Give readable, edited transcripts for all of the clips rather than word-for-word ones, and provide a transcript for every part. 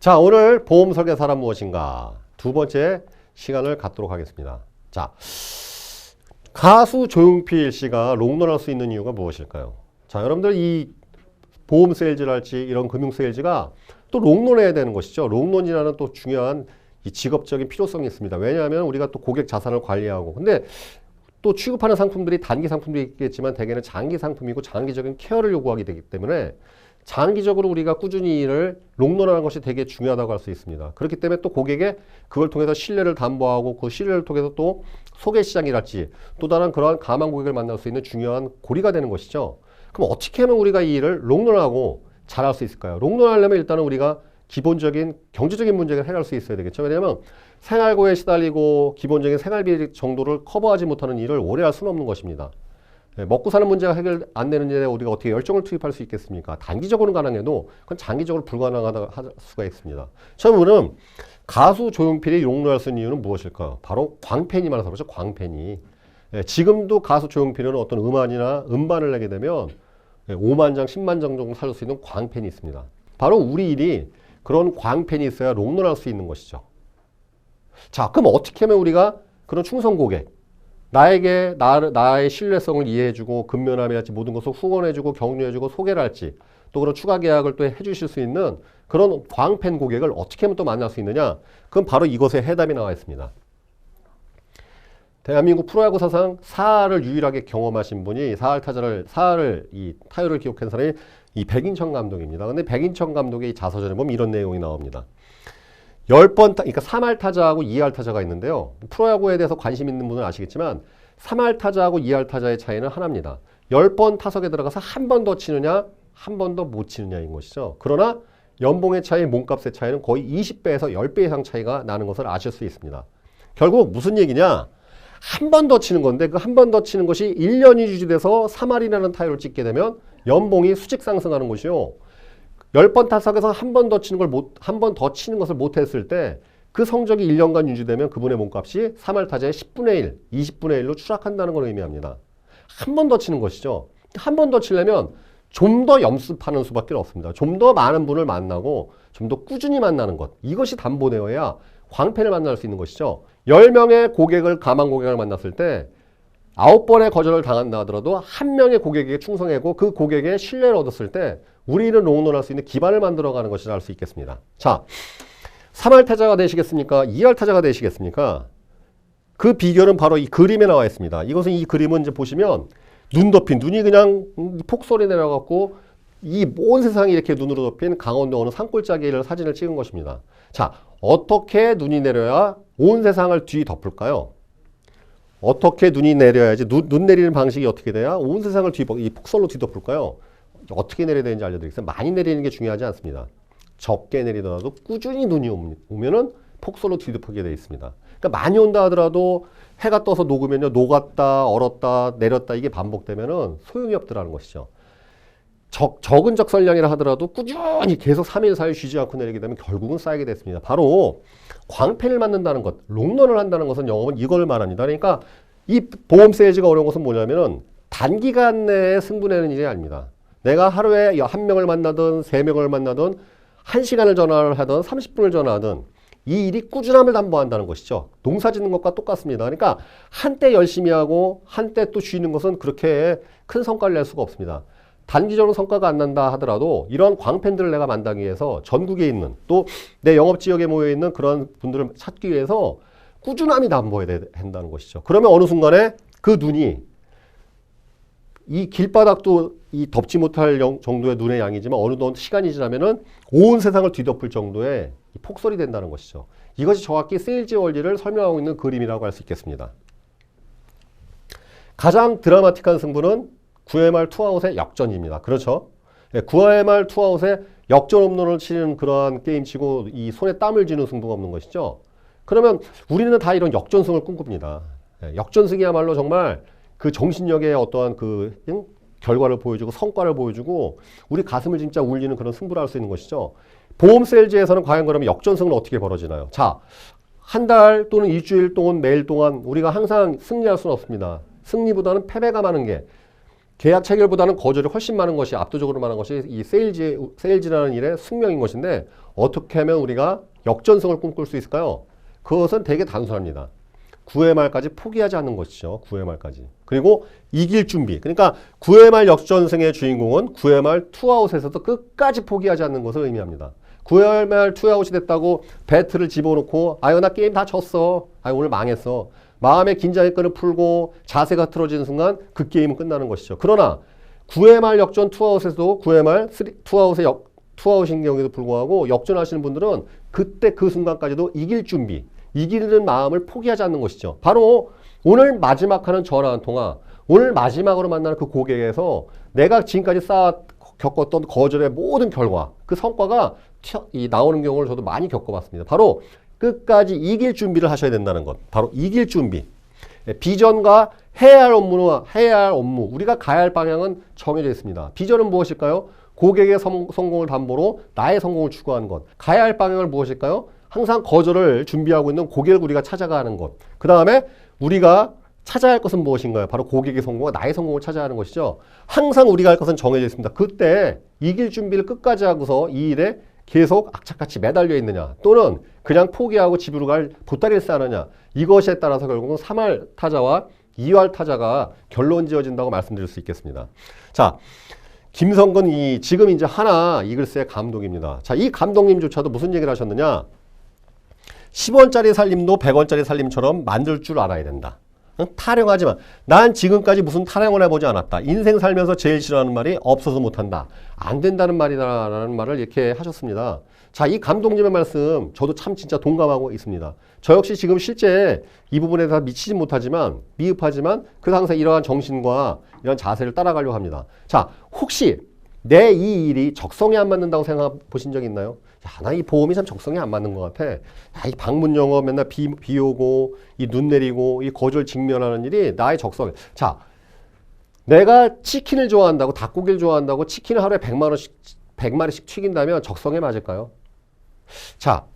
자, 오늘 보험 설계사란 무엇인가? 두 번째 시간을 갖도록 하겠습니다. 자, 가수 조용필 씨가 롱런할 수 있는 이유가 무엇일까요? 자, 여러분들 이 보험 세일즈랄지 이런 금융 세일즈가 또 롱런해야 되는 것이죠. 롱런이라는 또 중요한 이 직업적인 필요성이 있습니다. 왜냐하면 우리가 또 고객 자산을 관리하고, 근데 또 취급하는 상품들이 단기 상품도 있겠지만 대개는 장기 상품이고 장기적인 케어를 요구하게 되기 때문에 장기적으로 우리가 꾸준히 일을 롱런하는 것이 되게 중요하다고 할 수 있습니다. 그렇기 때문에 또 고객의 그걸 통해서 신뢰를 담보하고 그 신뢰를 통해서 또 소개 시장이랄지 또 다른 그러한 가망 고객을 만날 수 있는 중요한 고리가 되는 것이죠. 그럼 어떻게 하면 우리가 이 일을 롱런하고 잘할 수 있을까요? 롱런하려면 일단은 우리가 기본적인 경제적인 문제를 해결할 수 있어야 되겠죠. 왜냐하면 생활고에 시달리고 기본적인 생활비 정도를 커버하지 못하는 일을 오래 할 수는 없는 것입니다. 먹고 사는 문제가 해결 안 되는 일에 우리가 어떻게 열정을 투입할 수 있겠습니까? 단기적으로는 가능해도 그건 장기적으로 불가능하다 할 수가 있습니다. 처음으로는 가수 조용필이 롱런할 수 있는 이유는 무엇일까요? 바로 광팬이 많아서 그렇죠. 광팬이. 지금도 가수 조용필은 어떤 음반이나 음반을 내게 되면 5만 장, 10만 장 정도 살 수 있는 광팬이 있습니다. 바로 우리 일이 그런 광팬이 있어야 롱런할 수 있는 것이죠. 자, 그럼 어떻게 하면 우리가 그런 충성 고객, 나의 신뢰성을 이해해주고 근면함이랄지 모든 것을 후원해주고 격려해주고 소개를 할지 또 그런 추가 계약을 또 해주실 수 있는 그런 광팬 고객을 어떻게 하면 또 만날 수 있느냐? 그럼 바로 이것에 해답이 나와 있습니다. 대한민국 프로야구 사상 사할을 유일하게 경험하신 분이 사할을 이 타율을 기록한 사람이 이 백인천 감독입니다. 근데 백인천 감독의 이 자서전에 보면 이런 내용이 나옵니다. 10번, 그러니까 3할 타자하고 2할 타자가 있는데요. 프로야구에 대해서 관심 있는 분은 아시겠지만 3할 타자하고 2할 타자의 차이는 하나입니다. 10번 타석에 들어가서 한 번 더 치느냐, 한 번 더 못 치느냐인 것이죠. 그러나 연봉의 차이, 몸값의 차이는 거의 20배에서 10배 이상 차이가 나는 것을 아실 수 있습니다. 결국 무슨 얘기냐? 한 번 더 치는 건데 그 한 번 더 치는 것이 1년이 유지돼서 3할이라는 타율을 찍게 되면 연봉이 수직 상승하는 것이요. 10번 타석에서 한 번 더 치는 것을 못했을 때 그 성적이 1년간 유지되면 그분의 몸값이 3할 타자의 10분의 1, 20분의 1로 추락한다는 걸 의미합니다. 한 번 더 치는 것이죠. 한 번 더 치려면 좀 더 연습하는 수밖에 없습니다. 좀 더 많은 분을 만나고 좀 더 꾸준히 만나는 것. 이것이 담보되어야 광팬을 만날 수 있는 것이죠. 10명의 가망 고객을 만났을 때 9번의 거절을 당한다 하더라도 한 명의 고객에게 충성하고 그 고객의 신뢰를 얻었을 때 우리는 롱런할 수 있는 기반을 만들어가는 것이라 할 수 있겠습니다. 자, 3할 타자가 되시겠습니까? 2할 타자가 되시겠습니까? 그 비결은 바로 이 그림에 나와 있습니다. 이것은 이 그림은 이제 보시면 눈이 그냥 폭설이 내려갖고 이 온 세상이 이렇게 눈으로 덮인 강원도 어느 산골짜기를 사진을 찍은 것입니다. 자, 어떻게 눈이 내려야 온 세상을 뒤덮을까요? 어떻게 눈이 내려야지 눈 내리는 방식이 어떻게 돼야 온 세상을 이 폭설로 뒤덮을까요? 어떻게 내려야 되는지 알려드리겠습니다. 많이 내리는 게 중요하지 않습니다. 적게 내리더라도 꾸준히 눈이 오면은 폭설로 뒤덮게 되어 있습니다. 그러니까 많이 온다 하더라도 해가 떠서 녹으면요, 녹았다, 얼었다, 내렸다 이게 반복되면은 소용이 없더라는 것이죠. 적은 적설량이라 하더라도 꾸준히 계속 3일, 4일 쉬지 않고 내리게 되면 결국은 쌓이게 됐습니다. 바로 광팬을 만든다는 것, 롱런을 한다는 것은 영업은 이걸 말합니다. 그러니까 이 보험 세일즈가 어려운 것은 뭐냐면은 단기간 내에 승부내는 일이 아닙니다. 내가 하루에 한 명을 만나든 3명을 만나든 1시간을 전화를 하든 30분을 전화하든 이 일이 꾸준함을 담보한다는 것이죠. 농사 짓는 것과 똑같습니다. 그러니까 한때 열심히 하고 한때 또 쉬는 것은 그렇게 큰 성과를 낼 수가 없습니다. 단기적으로 성과가 안 난다 하더라도 이런 광팬들을 내가 만나기 위해서 전국에 있는 또 내 영업지역에 모여있는 그런 분들을 찾기 위해서 꾸준함이 담보해야 된다는 것이죠. 그러면 어느 순간에 그 눈이 이 길바닥도 이 덮지 못할 정도의 눈의 양이지만 어느 시간이 지나면은 온 세상을 뒤덮을 정도의 폭설이 된다는 것이죠. 이것이 정확히 세일즈 원리를 설명하고 있는 그림이라고 할 수 있겠습니다. 가장 드라마틱한 승부는 9회 말 투아웃의 역전입니다. 그렇죠? 9회 말 투아웃에 역전 홈런을 치는 그러한 게임치고 이 손에 땀을 쥐는 승부가 없는 것이죠. 그러면 우리는 다 이런 역전승을 꿈꿉니다. 역전승이야말로 정말 그 정신력의 어떠한 그 결과를 보여주고 성과를 보여주고 우리 가슴을 진짜 울리는 그런 승부를 할 수 있는 것이죠. 보험 세일즈에서는 과연 그러면 역전승은 어떻게 벌어지나요? 자, 한 달 또는 일주일 또는 매일 동안 우리가 항상 승리할 수는 없습니다. 승리보다는 패배가 많은 게 계약 체결보다는 거절이 훨씬 많은 것이 압도적으로 많은 것이 이 세일즈라는 일의 숙명인 것인데 어떻게 하면 우리가 역전성을 꿈꿀 수 있을까요? 그것은 되게 단순합니다. 9회 말까지 포기하지 않는 것이죠. 9회 말까지. 그리고 이길 준비. 그러니까 9회 말 역전승의 주인공은 9회 말 투아웃에서도 끝까지 포기하지 않는 것을 의미합니다. 9회 말 투아웃이 됐다고 배트를 집어넣고 아유 나 게임 다 졌어. 아유 오늘 망했어. 마음의 긴장의 끈을 풀고 자세가 틀어지는 순간 그 게임은 끝나는 것이죠. 그러나 9회 말 역전 투아웃에서도 9회 말 투아웃인 경우에도 불구하고 역전하시는 분들은 그때 그 순간까지도 이길 준비, 이기는 마음을 포기하지 않는 것이죠. 바로 오늘 마지막 하는 전화 한 통화, 오늘 마지막으로 만나는 그 고객에서 내가 지금까지 겪었던 거절의 모든 결과, 그 성과가 나오는 경우를 저도 많이 겪어봤습니다. 바로 끝까지 이길 준비를 하셔야 된다는 것. 바로 이길 준비. 비전과 해야 할 업무, 우리가 가야 할 방향은 정해져 있습니다. 비전은 무엇일까요? 고객의 성공을 담보로 나의 성공을 추구하는 것. 가야 할 방향은 무엇일까요? 항상 거절을 준비하고 있는 고객을 우리가 찾아가는 것. 그 다음에 우리가 찾아야 할 것은 무엇인가요? 바로 고객의 성공과 나의 성공을 찾아야 하는 것이죠. 항상 우리가 할 것은 정해져 있습니다. 그때 이길 준비를 끝까지 하고서 이 일에 계속 악착같이 매달려 있느냐 또는 그냥 포기하고 집으로 갈 보따리를 싸느냐 이것에 따라서 결국은 3할 타자와 2할 타자가 결론 지어진다고 말씀드릴 수 있겠습니다. 자, 김성근 지금 이제 하나 이글스의 감독입니다. 자, 이 감독님조차도 무슨 얘기를 하셨느냐? 10원짜리 살림도 100원짜리 살림처럼 만들 줄 알아야 된다. 타령하지만 난 지금까지 무슨 타령을 해보지 않았다. 인생 살면서 제일 싫어하는 말이 없어서 못한다. 안 된다는 말이다라는 말을 이렇게 하셨습니다. 자, 이 감독님의 말씀 저도 참 진짜 동감하고 있습니다. 저 역시 지금 실제 이 부분에 다 미치진 못하지만 미흡하지만 그래서 항상 이러한 정신과 이런 자세를 따라가려고 합니다. 자, 혹시 내 이 일이 적성에 안 맞는다고 생각해 보신 적 있나요? 야, 나 이 보험이 참 적성에 안 맞는 것 같아. 야, 이 방문 영업 맨날 비 오고, 이 눈 내리고, 이 거절 직면하는 일이 나의 적성에. 자, 내가 치킨을 좋아한다고, 닭고기를 좋아한다고 치킨을 하루에 100마리씩 튀긴다면 적성에 맞을까요? 자,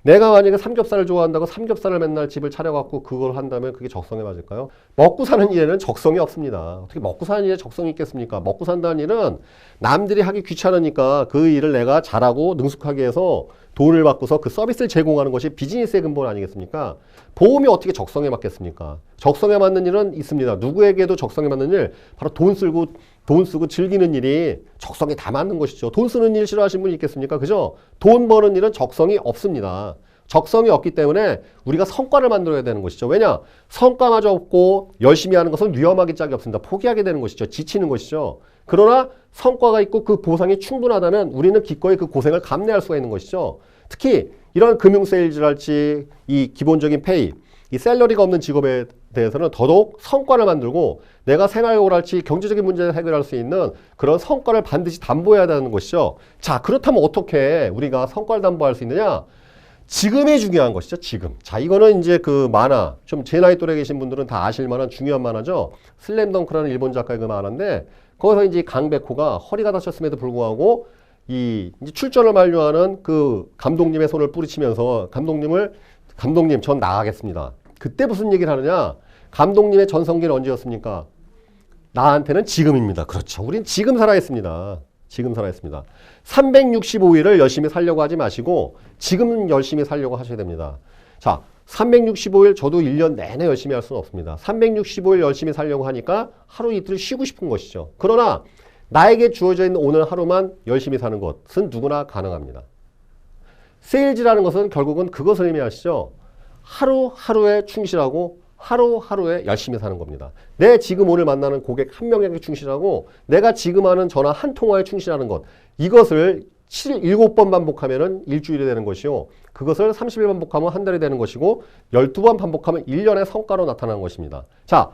내가 만약에 삼겹살을 좋아한다고 삼겹살을 맨날 집을 차려갖고 그걸 한다면 그게 적성에 맞을까요? 먹고 사는 일에는 적성이 없습니다. 어떻게 먹고 사는 일에 적성이 있겠습니까? 먹고 산다는 일은 남들이 하기 귀찮으니까 그 일을 내가 잘하고 능숙하게 해서 돈을 받고서 그 서비스를 제공하는 것이 비즈니스의 근본 아니겠습니까? 보험이 어떻게 적성에 맞겠습니까? 적성에 맞는 일은 있습니다. 누구에게도 적성에 맞는 일, 바로 돈 쓰고 즐기는 일이 적성에 다 맞는 것이죠. 돈 쓰는 일 싫어하시는 분이 있겠습니까? 그죠? 돈 버는 일은 적성이 없습니다. 적성이 없기 때문에 우리가 성과를 만들어야 되는 것이죠. 왜냐? 성과마저 없고 열심히 하는 것은 위험하기 짝이 없습니다. 포기하게 되는 것이죠. 지치는 것이죠. 그러나 성과가 있고 그 보상이 충분하다면 우리는 기꺼이 그 고생을 감내할 수가 있는 것이죠. 특히 이런 금융 세일즈랄지 이 기본적인 페이, 이 샐러리가 없는 직업에 대해서는 더더욱 성과를 만들고 내가 생활고랄지 경제적인 문제를 해결할 수 있는 그런 성과를 반드시 담보해야 되는 것이죠. 자, 그렇다면 어떻게 우리가 성과를 담보할 수 있느냐? 지금이 중요한 것이죠. 지금. 자, 이거는 이제 그 만화, 좀 제 나이 또래 계신 분들은 다 아실 만한 중요한 만화죠. 슬램덩크라는 일본 작가의 그 만화인데 거기서 이제 강백호가 허리가 다쳤음에도 불구하고 이제 출전을 만료하는 그 감독님의 손을 뿌리치면서 감독님 전 나가겠습니다. 그때 무슨 얘기를 하느냐? 감독님의 전성기는 언제였습니까? 나한테는 지금입니다. 그렇죠. 우린 지금 살아있습니다. 지금 살아있습니다. 365일을 열심히 살려고 하지 마시고 지금 열심히 살려고 하셔야 됩니다. 자, 365일 저도 1년 내내 열심히 할 수는 없습니다. 365일 열심히 살려고 하니까 하루 이틀 쉬고 싶은 것이죠. 그러나 나에게 주어져 있는 오늘 하루만 열심히 사는 것은 누구나 가능합니다. 세일즈라는 것은 결국은 그것을 의미하시죠. 하루하루에 충실하고 하루하루에 열심히 사는 겁니다. 내 지금 오늘 만나는 고객 한 명에게 충실하고 내가 지금 하는 전화 한 통화에 충실하는 것. 이것을 7번 반복하면 일주일이 되는 것이요. 그것을 30일 반복하면 한 달이 되는 것이고 12번 반복하면 1년의 성과로 나타나는 것입니다. 자,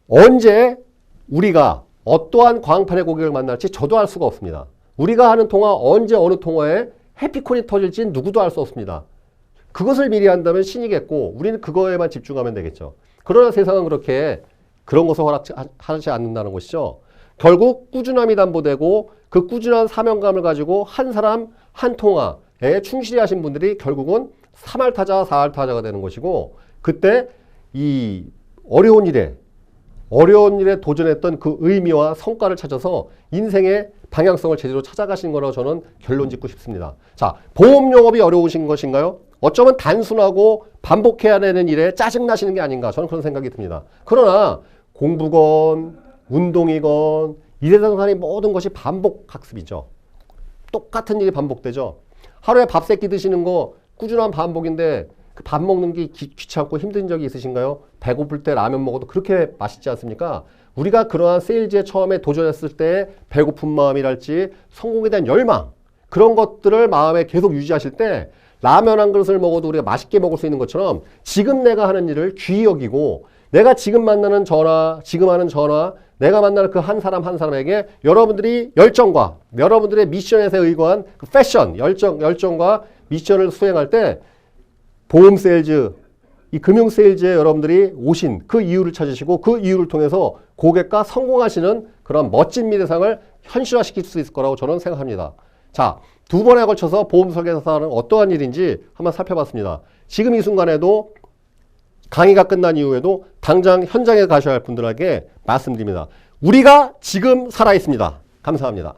언제 우리가 어떠한 광판의 고객을 만날지 저도 알 수가 없습니다. 우리가 하는 통화 언제 어느 통화에 해피콘이 터질지는 누구도 알 수 없습니다. 그것을 미리 한다면 신이겠고 우리는 그거에만 집중하면 되겠죠. 그러나 세상은 그런 것을 허락하지 않는다는 것이죠. 결국 꾸준함이 담보되고 그 꾸준한 사명감을 가지고 한 사람 한 통화에 충실히 하신 분들이 결국은 3할 타자, 4할 타자가 되는 것이고 그때 이 어려운 일에 어려운 일에 도전했던 그 의미와 성과를 찾아서 인생의 방향성을 제대로 찾아가신 거라고 저는 결론 짓고 싶습니다. 자, 보험 영업이 어려우신 것인가요? 어쩌면 단순하고 반복해야 되는 일에 짜증나시는 게 아닌가 저는 그런 생각이 듭니다. 그러나 공부건 운동이건 일에 대한 사람이 모든 것이 반복 학습이죠. 똑같은 일이 반복되죠. 하루에 밥 세끼 드시는 거 꾸준한 반복인데 그 밥 먹는 게 귀찮고 힘든 적이 있으신가요? 배고플 때 라면 먹어도 그렇게 맛있지 않습니까? 우리가 그러한 세일즈에 처음에 도전했을 때 배고픈 마음이랄지 성공에 대한 열망 그런 것들을 마음에 계속 유지하실 때 라면 한 그릇을 먹어도 우리가 맛있게 먹을 수 있는 것처럼 지금 내가 하는 일을 귀히 여기고 내가 지금 만나는 전화, 지금 하는 전화, 내가 만나는 그 한 사람 한 사람에게 여러분들이 열정과 여러분들의 미션에서 의거한 그 패션, 열정과 미션을 수행할 때 보험 세일즈, 이 금융 세일즈에 여러분들이 오신 그 이유를 찾으시고 그 이유를 통해서 고객과 성공하시는 그런 멋진 미래상을 현실화시킬 수 있을 거라고 저는 생각합니다. 자, 두 번에 걸쳐서 보험 설계사는 어떠한 일인지 한번 살펴봤습니다. 지금 이 순간에도 강의가 끝난 이후에도 당장 현장에 가셔야 할 분들에게 말씀드립니다. 우리가 지금 살아있습니다. 감사합니다.